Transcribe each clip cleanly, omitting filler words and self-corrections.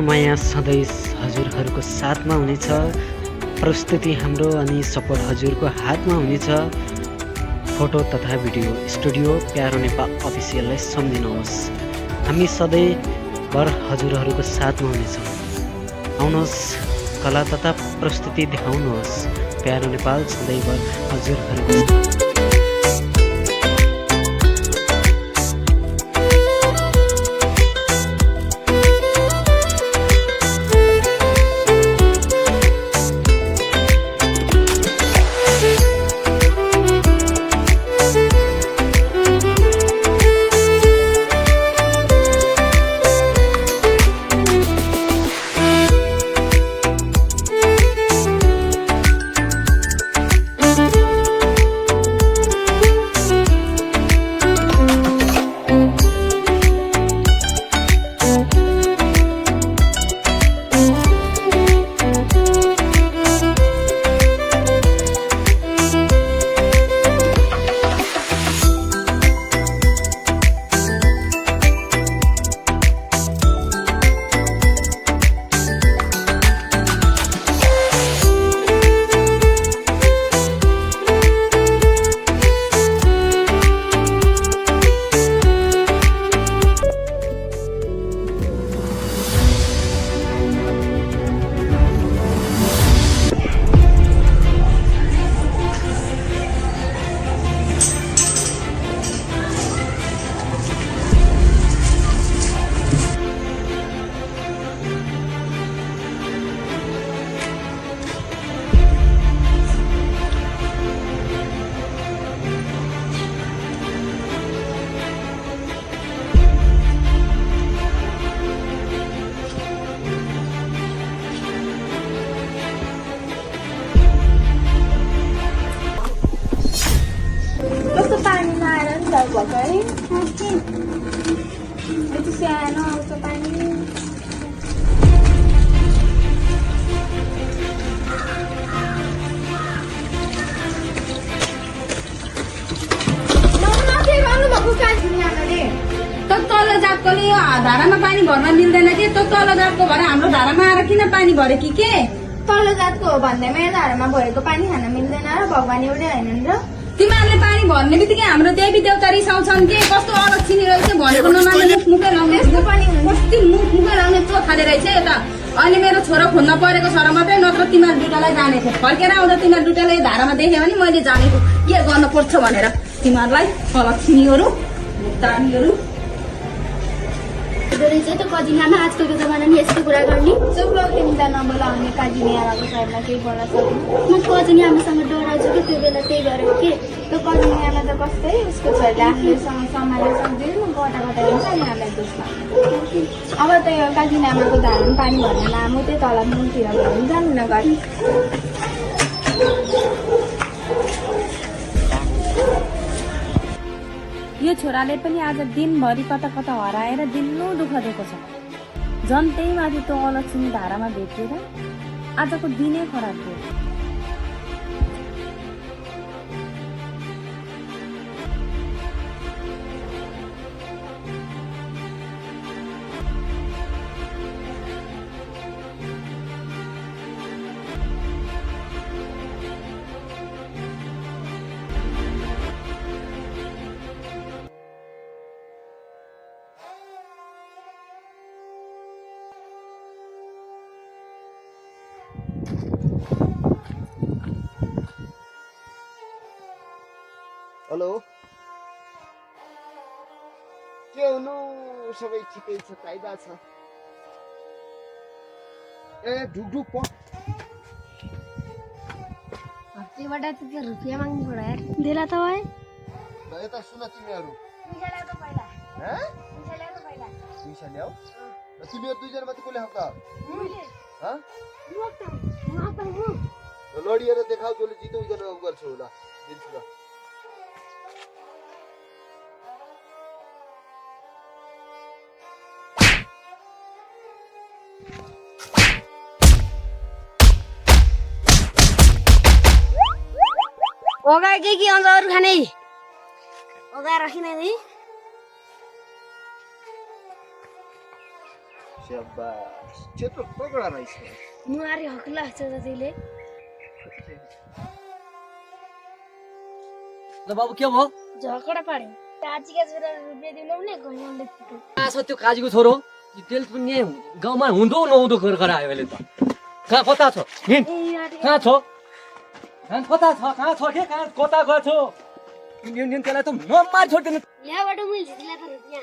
माया सधैँ हजुरहरूको साथमा हुनेछ। प्रस्तुति हाम्रो अनि सपोर्ट हजुरको हातमा हुनेछ। फोटो तथा भिडियो स्टुडियो प्यारो नेपाल अफिसियललाई सम्झिनुहोस्। हामी सधैँभर हजुरहरूको साथमा हुनेछौँ। आउनुहोस्, कला तथा प्रस्तुति देखाउनुहोस्। प्यारो नेपाल सधैँभर हजुरहरूको Itu si ano, sa panin. तल जातकोले यो धारामा पानी भर्न मिल्दैन कि तल जातको भएर हाम्रो धारामा आएर किन पानी भर्यो कि के तल्लो जातको हो भन्दैमा यो धारामा भरेको पानी खान मिल्दैन र भगवान एउटै होइनन् र तिमीहरूले पानी भर्ने बित्तिकै हाम्रो देवी देवता रिसाउँछन् के कस्तो अलक्षिणी रहेछ भनेको नमान्ने मुखै लाउने कति मुखै लाउने चोखाले रहेछ यता अहिले मेरो छोरा खोज्न परेको छ र मात्रै नत्र तिमीहरू दुइटालाई जानेको फर्केर आउँदा तिमीहरू दुइटालाई धारामा देख्यो भने मैले जानेको के गर्न पर्छ भनेर तिमीहरूलाई अलक्षिणीहरू मुक्तानीहरू रहेछ त कजिनामा आजकलको जमानामा यस्तो कुरा गर्ने चुप लो तिमी त नबोलाउने काजिनी आमाको साइडमा केही बोल्न सक्दैन म कजिनी आमासँग डराउँछु कि त्यो बेला त्यही गरेको के त्यो कजिनी आमा त कस्तै उसको छोरीले आफूलेसँग सम्हाल्न सक्दैन कता कता हुन्छ अनि हामीलाई दोष लाग्छ अब त यो काजिनी आमाको धारमा पानी भर्न लामो त्यही तल मुलतिर भर्नु जानु न गरी यो छोराले पनि आज दिनभरि कता कता हराएर दिन्नु दुःख दिएको छ। झन् त्यही माथि त्यो अलक्षिणी धारामा भेटिएर आजको दिनै खराब थियो। हेलो के हुनु सबै ठिकै छ कायदा छ ए ढुकढुक प हप्तेबाट त के रुपियाँ माग्नु छोडा यार देला त भाइ ल यता सुन तिमीहरू पैसा ल्याएको पहिला हैं पैसा ल्याएको पहिला पैसा ल्याऊ र तिमीहरू दुईजना मात्रै कसले हक्का हाँ लडिएर देखाऊ जसले जित्यो उजना गर्छु ल दिन्छु ल होगा के अंदर खाने होगा रखी नहीं स्याबास त्यत्रो तगडा रहेछ मुहारी हक लाग्छ जतिले ल बाबु के भयो झगडा पाड्यो काजीका छोरा रुपियाँ दिनु भने घैयाले फुट्यो कहाँ छ त्यो काजीको छोरो तेल पनि यहाँ गाउँमा हुँदो नहुँदो गरायो अहिले त कहाँ कता छ हिँड कहाँ छ कता छ कहाँ छ के कहाँ कता गएको छौ त्यसलाई त ममार छोडिदिनु यहाँबाट मैले झिल्ला त रुपियाँ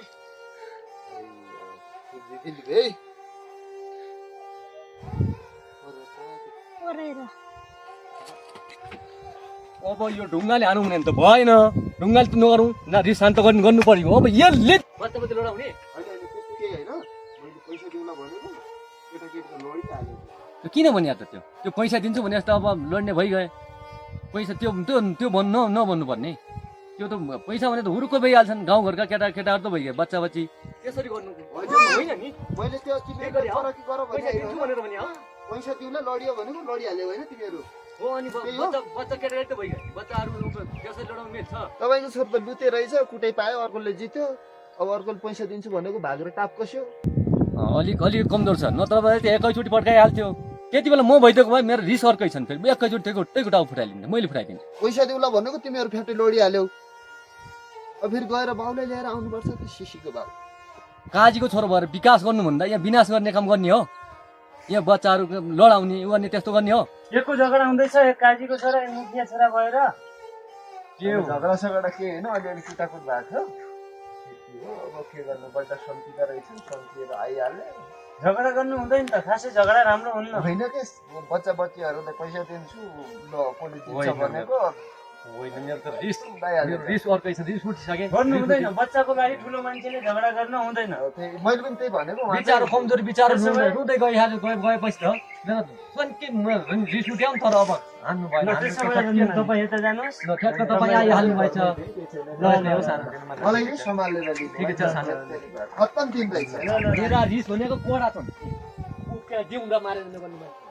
है परेर अब यो ढुङ्गाले हानौँ भने त भएन ढुङ्गाले त नगरौँ न रिस शान्त गर्नु पर्यो अब यसले बच्चा बच्चा लडाउने होइन होइन त्यस्तो केही होइन मैले पैसा दिउँला भनेको केटाकेटीको लडी त हालेको त्यो किन भने त त्यो पैसा दिन्छु भने जस्तो अब लड्ने भइगए पैसा त्यो त्यो त्यो भन्नु नभन्नु पर्ने त्यो त पैसा भने त हुरुको भइहाल्छन् गाउँघरका केटाहरू त भइगए बच्चा बच्ची त्यसरी गर्नु होइन नि मैले त्यो तिमीहरू फरक गर पैसा दिन्छु भनेर भने हो पैसा दिउँला लडियो भनेको लडिहाल्यो होइन तिमीहरू हो अनि बच्चा केटाकेटी त भइगए बच्चाहरू त्यसरी लडाउनु मिल्छ तपाईँको छोरो त लुते रहेछ कुटै पायो अर्कोले जित्यो अब अर्कोले पैसा दिन्छु भनेको भागेर टाप कस्यो अलिक कमजोर छ नत्र त एकैचोटि पड्काइहाल्थ्यो त्यति बेला म भइदिएको भए मेरो रिस अर्कै छन् फेरि एकैचोटि त्यहीको टाउ फुटाइदिन्थेँ मैले फुटाइदिन्थेँ पैसा दिउँला भनेको तिमीहरू फ्याक्ट्री लडिहाल्यौ अब फेरि गएर बाउले ल्याएर आउनुपर्छ त्यो सिसीको बाउ काजीको छोरो भएर विकास गर्नुभन्दा यहाँ विनाश गर्ने काम गर्ने हो यहाँ बच्चाहरू लडाउने उ गर्ने त्यस्तो गर्ने हो केको झगडा हुँदैछ एक काजीको छोरा एक मुखिया छोरा भएर के झगडा सगडा के होइन अलिअलि कुटाकुट भएको थियो अब के गर्नु बल्टा सम्पिँदा रहेछ सम्पिएर आइहाल्यो झगडा गर्नु हुँदैन त खासै झगडा राम्रो हुन्न होइन के बच्चा बच्चीहरूलाई पैसा दिन्छु ल कसले दिन्छ भनेको होइन मेरो त रिस पाइहाल्यो रिस अर्कै छ रिस उठिसके गर्नु हुँदैन बच्चाको लागि ठुलो मान्छेले झगडा गर्न हुँदैन मैले पनि त्यही भनेको बिचारो कमजोरी बिचारो रुँदै गइहाल्यो गएपछि त रिस उठ्यो नि तर अब हान्नु भएन तपाईँ यता जानुहोस् ल ठ्याक्क तपाईँ आइहाल्नु भएछ ल हो सानो मलाई नै सम्हालेर ठिकै छ सानो खत्तम दिन रहेछ मेरा रिस भनेको कोडा छन् जिउँदा मारेर गर्नु भयो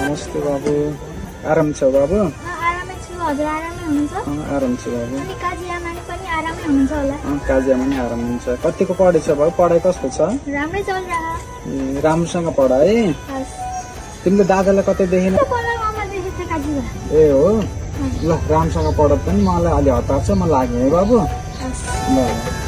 नमस्ते बाबु आराम छ बाबु आरामै छु हजुर आरामै हुनुहुन्छ आराम छु बाबु अनि काजी आमानी पनि आरामै हुनुहुन्छ होला काजी आमा नि आराम हुन्छ कतिको पढाइ छ बाबु पढाइ कस्तो छ राम्रै चलिरह राम्रोसँग पढ है तिमीले दादालाई कतै देखेन पल्लामा देखेको थिएँ काजीलाई ए हो ल राम्रोसँग पढ पनि मलाई अलि हतार छ म लाग्यो है बाबु ल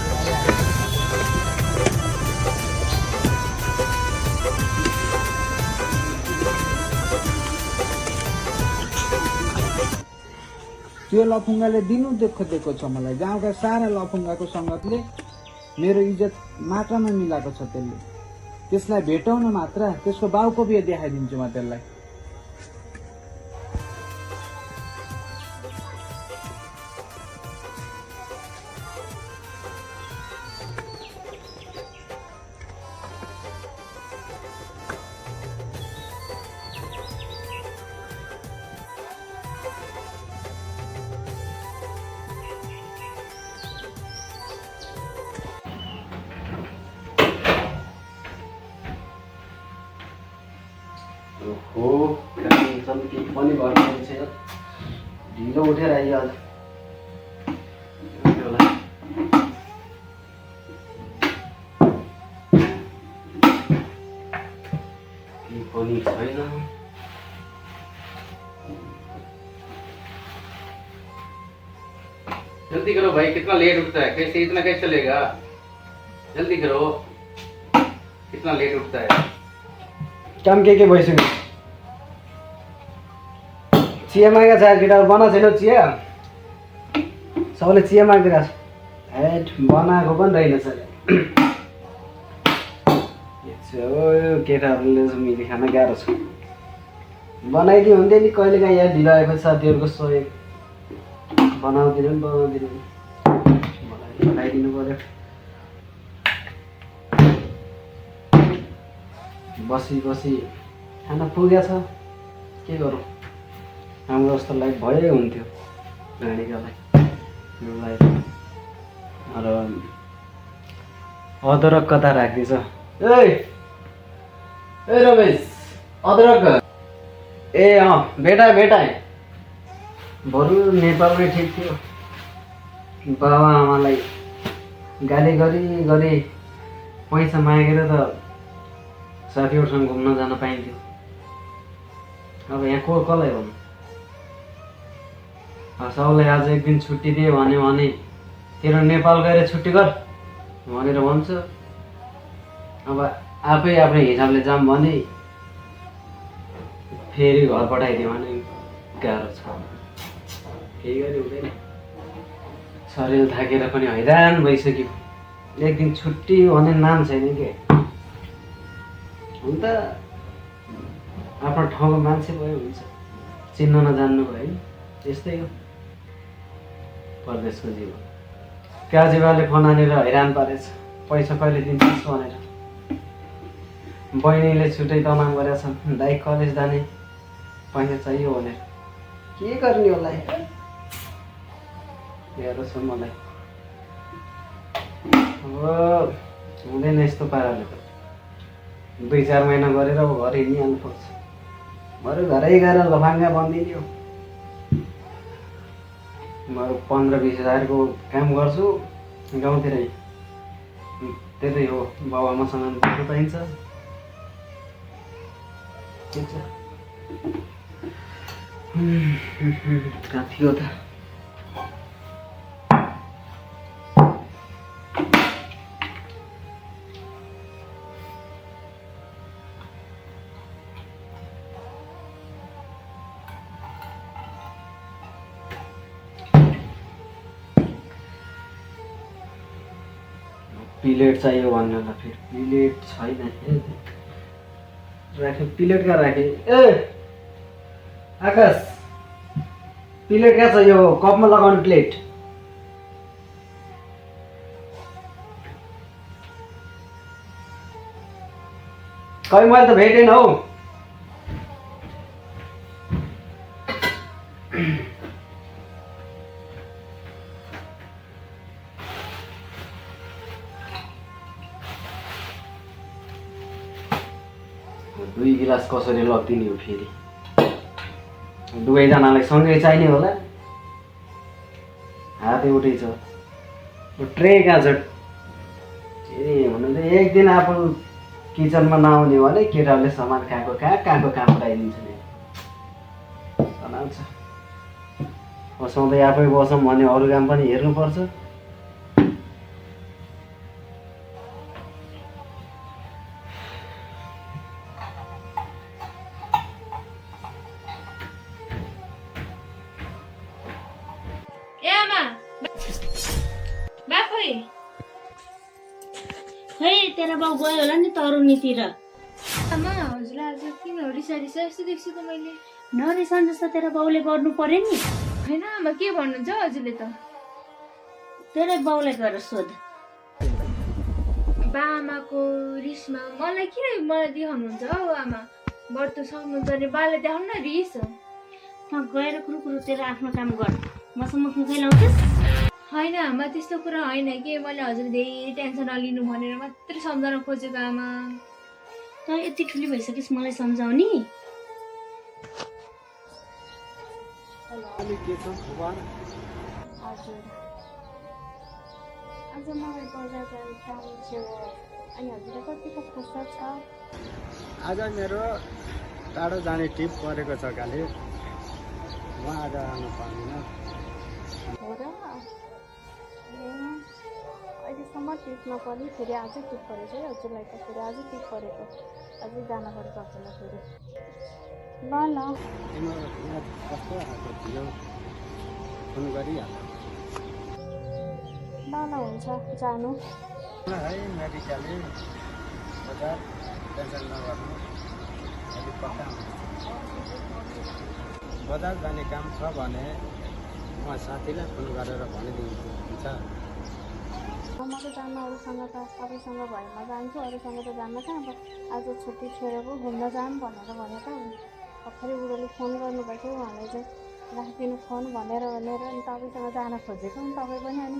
त्यो लफुङ्गाले दिनु दुःख दिएको छ मलाई गाउँका सारा लफुङ्गाको सङ्गतले मेरो इज्जत मात्रामा मिलाएको छ त्यसले त्यसलाई भेटाउन मात्र त्यसको बाउको बिहे देखाइदिन्छु म त्यसलाई हो केही पनि गर्नु छैन ढिलो उठेर आइयो आज केही पनि छैन जल्दी करो भाई कितना लेट उठता है कैसे इतना कैसे चलेगा जल्दी करो कितना लेट उठता है काम के भइसक्यो चिया मागेको छ केटाहरू बनाएको छैन चिया सबैले चिया मागिदिरहेको छ हेट बनाएको पनि रहेनछ केटाहरूले मिली खान गाह्रो छ बनाइदियो हुन्थ्यो नि कहिलेकाहीँ यहाँ ढिलो आएपछि साथीहरूको सहयोग बनाउँदिनु नि बनाइदिनु पर्यो बसी खाना पुगेछ के गरौँ हाम्रो जस्तो लाइफ भए हुन्थ्यो रानीको लाइफ र अदरक कता राख्दैछ ए रमेश अदरक ए भेटाएँ भेटाएँ बरु नेपालमै ठिक थियो बाबा आमालाई गाली गरी पैसा मागेर त साथीहरूसँग घुम्न जान पाइन्थ्यो अब यहाँ कसलाई भन्नु सबलाई आज एक दिन छुट्टी दियो भने तेरो नेपाल गएर छुट्टी गर भनेर भन्छ अब आफै आफ्नै हिसाबले जाऊँ भने फेरि घर पठाइदियो भने गाह्रो छ केही गरी हुँदैन शरीर थाकेर पनि हैरान भइसक्यो एक दिन छुट्टी भन्ने नाम छैन के हुन त आफ्नो ठाउँको मान्छे भयो हुन्छ चिन्न नजान्नु भयो है त्यस्तै हो परदेशको जीवन काजीबाले फोन हानेर हैरान पारेछ पैसा कहिले दिन्छस् भनेर बहिनीले छुट्टै तमाम गरेका छन् दाइ कलेज जाने पैसा चाहियो भनेर के गर्ने होला हेर्नु छ मलाई अब हुँदैन यस्तो पाराले त 2-4 महिना गरेर अब घर हिँडिहाल्नु पर्छ बरु घरै गएर लफाङ्गा बनिदिने हो म 15-20 हजारको काम गर्छु गाउँतिरै त्यतै हो बाउ आमासँग बस्नु पाइन्छ ठिक छ कहाँ थियो त प्लेट चाहियो भन्नु होला फेरि प्लेट छैन राखे प्लेट कहाँ राखे ए आकाश प्लेट कहाँ छ यो कपमा लगाउने प्लेट खै मैले त भेटेन हौ 2 गिलास कसरी लग्दिने हो फेरि दुवैजनालाई सँगै चाहिने होला हात एउटै छ ट्रे कहाँ छ ए हुनु त एक दिन आफू किचनमा नआउने भने केटाहरूले सामान कहाँको कहाँ पुऱ्याइदिन्छ नि बनाउँछ बसाउँदै आफै बसौँ भने अरू काम पनि हेर्नुपर्छ खै तेरो बाउ गयो होला नि तरुनीतिर आमा हजुरलाई आज किन रिसा यस्तो देख्छु त मैले नरिसान जस्तो तेरो बाउले गर्नु पर्यो नि होइन आमा के भन्नुहुन्छ हजुरले त तेरो बाउलाई गएर सोध बाआमाको रिसमा मलाई किन मलाई देखाउनुहुन्छ हौ आमा बढ्तो सक्नुहुन्छ भने बाले देखाउनु न रिस त गएर कुरु तेरो आफ्नो काम गर मसँग मुखै लाउँछस् होइन आमा त्यस्तो कुरा होइन कि मैले हजुर धेरै टेन्सन नलिनु भनेर मात्रै सम्झाउन खोजेको आमा त यति ठुली भइसकिस् मलाई सम्झाउने हजुर आज मलाई बजार जानु काम थियो अनि हजुरलाई कतिको फुर्सद छ आज मेरो टाढो जाने ट्रिप परेको छ काले म आज आउनु पाउँदिनँ हो र अहिलेसम्म ट्रिप नपरे फेरि अझै ट्रिप परेछ है हजुरलाई त फेरि अझै ट्रिप परेको अझै जान परेको हजुरलाई फेरि ल तिम्रो यहाँ कस्तो आएको थियो फोन गरिहाल्नु ल हुन्छ जानु है मेडिकलले बजार टेन्सन नगर्नु अहिले पक्का बजार जाने काम छ भने म साथीलाई फोन गरेर भनिदिन्छु हुन्छ म त जान्न अरूसँग त सबैसँग भएमा जान्छु अरूसँग त जान्न कहाँ अब आज छुट्टी छोडेको घुम्न जाऊँ भनेर भने त भर्खरै बुढोले फोन गर्नुभएको उहाँलाई चाहिँ राखिदिनु फोन भनेर अनि तपाईँसँग जान खोजेको नि तपाईँ पनि अनि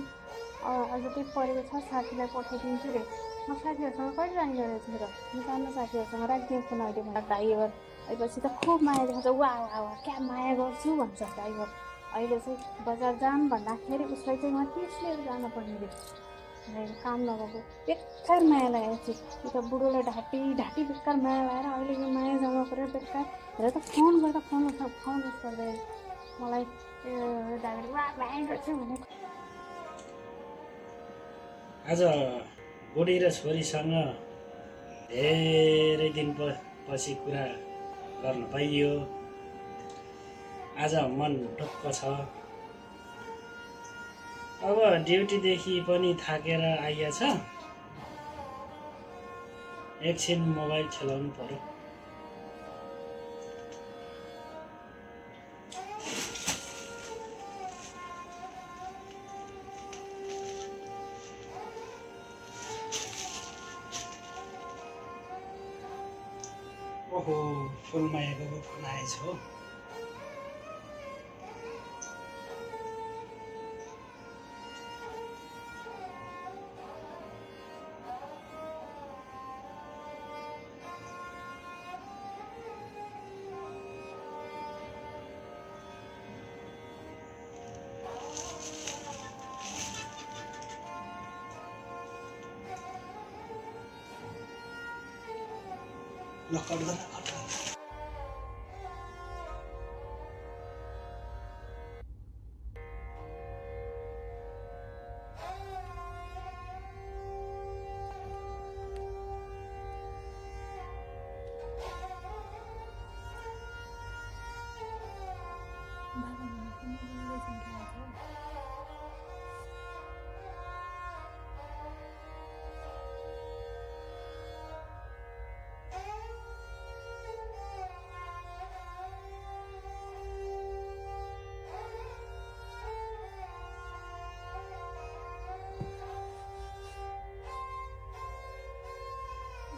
अझ त्यही परेको छ साथीलाई पठाइदिन्छु रे म साथीहरूसँग कहिले जाने गरेको छु र म जान्न साथीहरूसँग राखिदिउँ फोन अहिले मलाई भाइ आएपछि त खुब माया देखाउँछ, वा वा वा क्या माया गर्छु भन्छ ड्राइभर। अहिले चाहिँ बजार जाम भन्दाखेरि उसलाई चाहिँ म त्यसले जानुपर्ने रे, काम नगएको बेकार माया लागेको थियो। त बुढोलाई ढाँटी बेकार माया लगाएर अहिले यो माया जम्मा परेर बेकार हेर त फोन गर्दा फोन उस गर्दैन मलाई ड्राइभरले वा माया गर्छु भनेको। आज बुढी र छोरीसँग धेरै दिन पछि कुरा गर्न पाइयो। आज मन ढुक्क छ। अब ड्युटीदेखि पनि थाकेर आइएछ, एकछिन मोबाइल चलाउनु पर्यो। ओहो फुलमायाको फोन आएछ हो। ल कट गर्न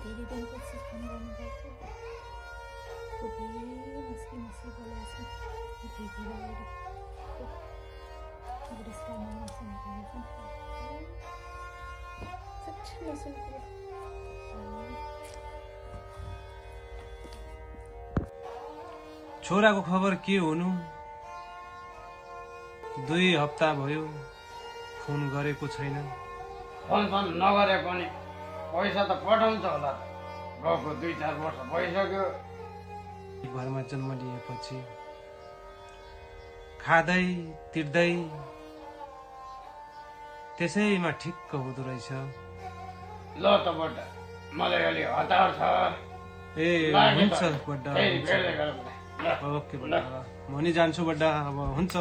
धेरै दिनपछि फोन गर्नुभएको, खुबै मस्की बोलेको छ। छोराको खबर के हुनु? 2 हप्ता भयो फोन गरेको छैन। फोन नगरे पनि पैसा त पठाउँछ होला। गएको 2-4 वर्ष भइसक्यो। घरमा जन्म लिएपछि खाँदै तिर्दै त्यसैमा ठिक्क हुँदो रहेछ। ल त बड्डा, मलाई अलि हतार छ। ए हुन्छ बड्डा, ओके बड्डा, म नि जान्छु बड्डा, अब हुन्छ।